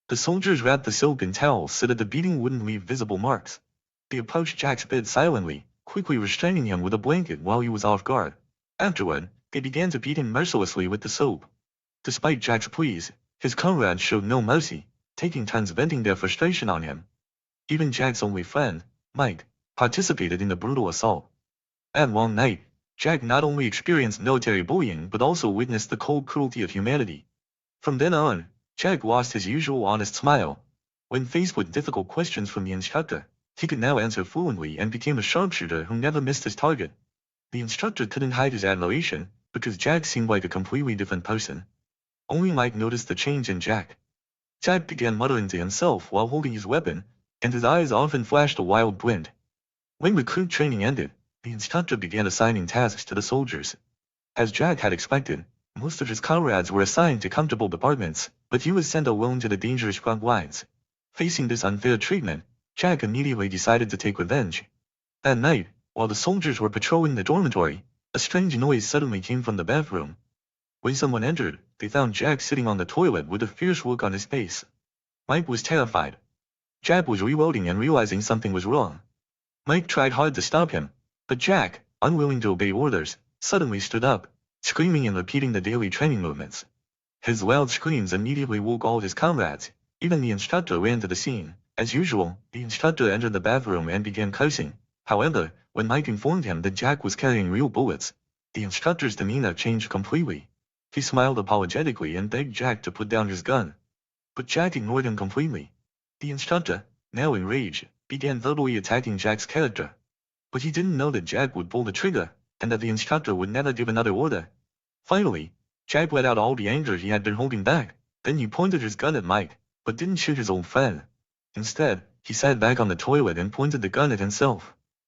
The soldiers wrapped the soap in towels so that the beating wouldn't leave visible marks. They approached Jack's bed silently, quickly restraining him with a blanket while he was off guard. Afterward, they began to beat him mercilessly with the soap. Despite Jack's pleas, his comrades showed no mercy, taking turns venting their frustration on him. Even Jack's only friend, Mike, participated in the brutal assault. At one night, Jack not only experienced military bullying but also witnessed the cold cruelty of humanity. From then on, Jack lost his usual honest smile. When faced with difficult questions from the instructor, he could now answer fluently and became a sharpshooter who never missed his target. The instructor couldn't hide his admiration, because Jack seemed like a completely different person. Only Mike noticed the change in Jack. Jack began muttering to himself while holding his weapon, and his eyes often flashed a wild glint. When recruit training ended, the instructor began assigning tasks to the soldiers. As Jack had expected, most of his comrades were assigned to comfortable departments, but he was sent alone to the dangerous front lines. Facing this unfair treatment, Jack immediately decided to take revenge. That night, while the soldiers were patrolling the dormitory, a strange noise suddenly came from the bathroom. When someone entered, they found Jack sitting on the toilet with a fierce look on his face. Mike was terrified. Jack was reloading and realizing something was wrong. Mike tried hard to stop him, but Jack, unwilling to obey orders, suddenly stood up, screaming and repeating the daily training movements. His loud screams immediately woke all his comrades. Even the instructor ran to the scene. As usual, the instructor entered the bathroom and began cursing. However, when Mike informed him that Jack was carrying real bullets, the instructor's demeanor changed completely. He smiled apologetically and begged Jack to put down his gun. But Jack ignored him completely. The instructor, now enraged, began verbally attacking Jack's character. But he didn't know that Jack would pull the trigger, and that the instructor would never give another order. Finally, Jack let out all the anger he had been holding back. Then he pointed his gun at Mike, but didn't shoot his old friend. Instead, he sat back on the toilet and pointed the gun at himself.